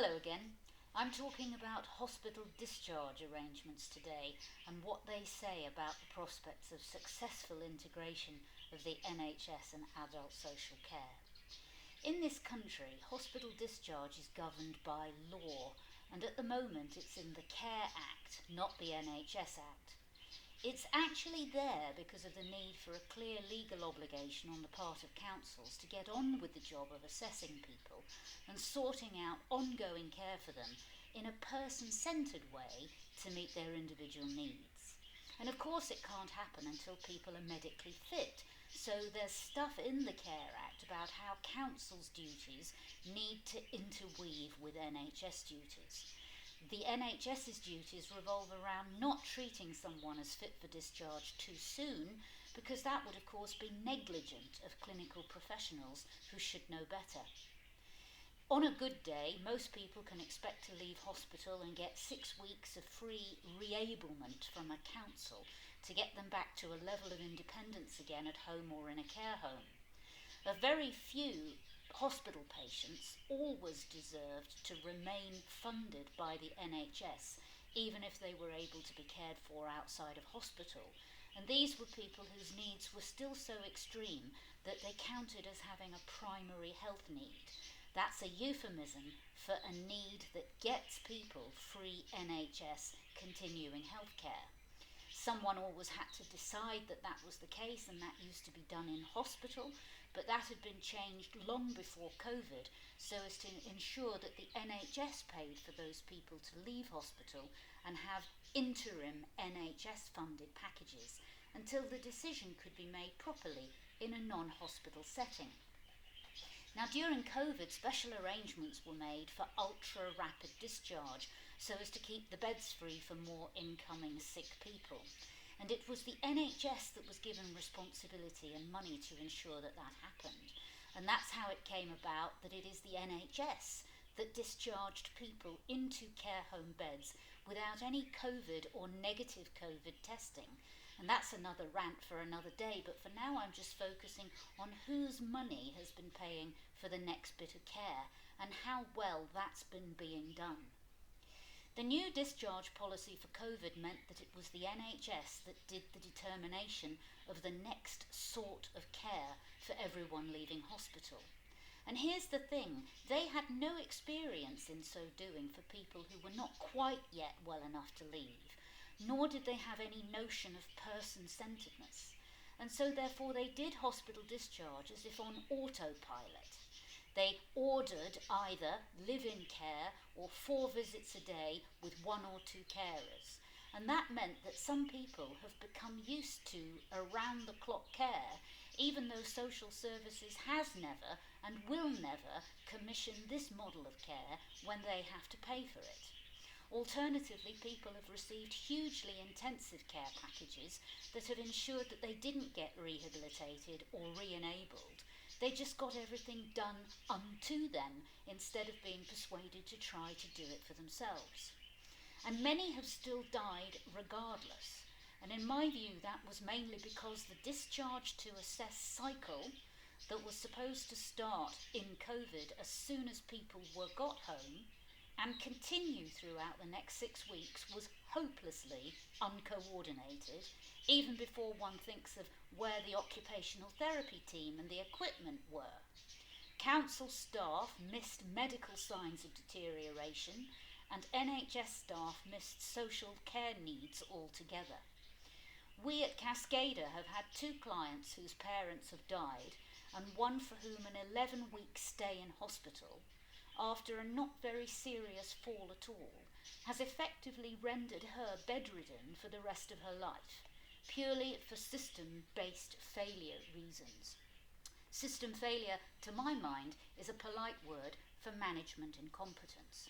Hello again. I'm talking about hospital discharge arrangements today and what they say about the prospects of successful integration of the NHS and adult social care. In this country, hospital discharge is governed by law, and at the moment it's in the Care Act, not the NHS Act. It's actually there because of the need for a clear legal obligation on the part of councils to get on with the job of assessing people and sorting out ongoing care for them in a person-centred way to meet their individual needs. And of course it can't happen until people are medically fit, so there's stuff in the Care Act about how councils' duties need to interweave with NHS duties. The NHS's duties revolve around not treating someone as fit for discharge too soon, because that would of course be negligent of clinical professionals who should know better. On a good day, most people can expect to leave hospital and get 6 weeks of free reablement from a council to get them back to a level of independence again at home or in a care home. A very few hospital patients always deserved to remain funded by the NHS, even if they were able to be cared for outside of hospital. And these were people whose needs were still so extreme that they counted as having a primary health need. That's a euphemism for a need that gets people free NHS continuing healthcare. Someone always had to decide that that was the case, and that used to be done in hospital, but that had been changed long before COVID so as to ensure that the NHS paid for those people to leave hospital and have interim NHS-funded packages until the decision could be made properly in a non-hospital setting. Now, during COVID, special arrangements were made for ultra-rapid discharge so as to keep the beds free for more incoming sick people. And it was the NHS that was given responsibility and money to ensure that that happened. And that's how it came about that it is the NHS that discharged people into care home beds without any COVID or negative COVID testing. And that's another rant for another day, but for now I'm just focusing on whose money has been paying for the next bit of care and how well that's been being done. The new discharge policy for COVID meant that it was the NHS that did the determination of the next sort of care for everyone leaving hospital. And here's the thing, they had no experience in so doing for people who were not quite yet well enough to leave, nor did they have any notion of person-centredness. And so therefore they did hospital discharge as if on autopilot. They ordered either live-in care or 4 visits a day with 1 or 2 carers. And that meant that some people have become used to around-the-clock care, even though social services has never and will never commission this model of care when they have to pay for it. Alternatively, people have received hugely intensive care packages that have ensured that they didn't get rehabilitated or re-enabled. They just got everything done unto them instead of being persuaded to try to do it for themselves. And many have still died regardless. And in my view, that was mainly because the discharge to assess cycle that was supposed to start in COVID as soon as people got home and continue throughout the next 6 weeks was hopelessly uncoordinated, even before one thinks of where the occupational therapy team and the equipment were. Council staff missed medical signs of deterioration, and NHS staff missed social care needs altogether. We at CASCAIDr have had 2 clients whose parents have died, and one for whom an 11-week stay in hospital, after a not very serious fall at all, has effectively rendered her bedridden for the rest of her life, purely for system-based failure reasons. System failure, to my mind, is a polite word for management incompetence.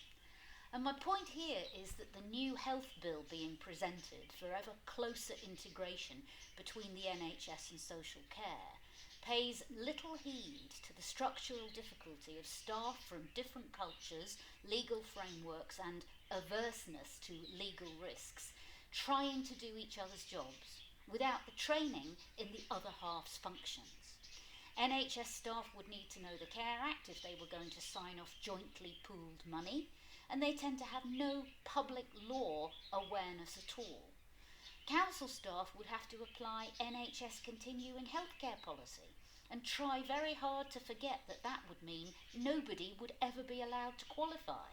And my point here is that the new health bill being presented for ever closer integration between the NHS and social care pays little heed to the structural difficulty of staff from different cultures, legal frameworks and averseness to legal risks trying to do each other's jobs without the training in the other half's functions. NHS staff would need to know the Care Act if they were going to sign off jointly pooled money, and they tend to have no public law awareness at all. Council staff would have to apply NHS Continuing Healthcare policy and try very hard to forget that that would mean nobody would ever be allowed to qualify.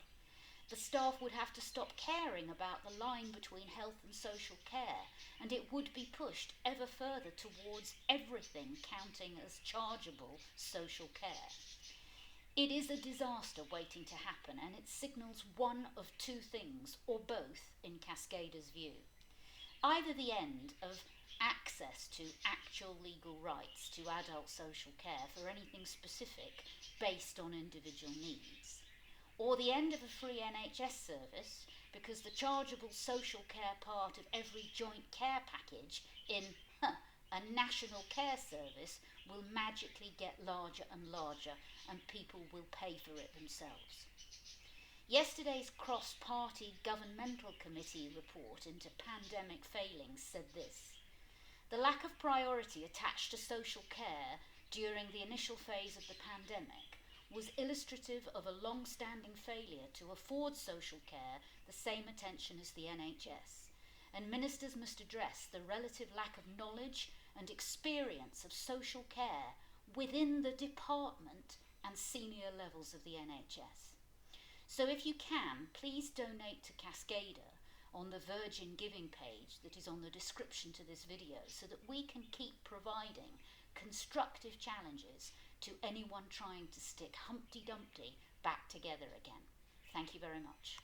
The staff would have to stop caring about the line between health and social care, and it would be pushed ever further towards everything counting as chargeable social care. It is a disaster waiting to happen, and it signals one of two things, or both, in CASCAIDr's view. Either the end of access to actual legal rights to adult social care for anything specific based on individual needs, or the end of a free NHS service because the chargeable social care part of every joint care package in a national care service will magically get larger and larger, and people will pay for it themselves. Yesterday's cross-party governmental committee report into pandemic failings said this: the lack of priority attached to social care during the initial phase of the pandemic was illustrative of a long-standing failure to afford social care the same attention as the NHS, and ministers must address the relative lack of knowledge and experience of social care within the department and senior levels of the NHS. So if you can, please donate to CASCAIDr on the Virgin Giving page that is on the description to this video, so that we can keep providing constructive challenges to anyone trying to stick Humpty Dumpty back together again. Thank you very much.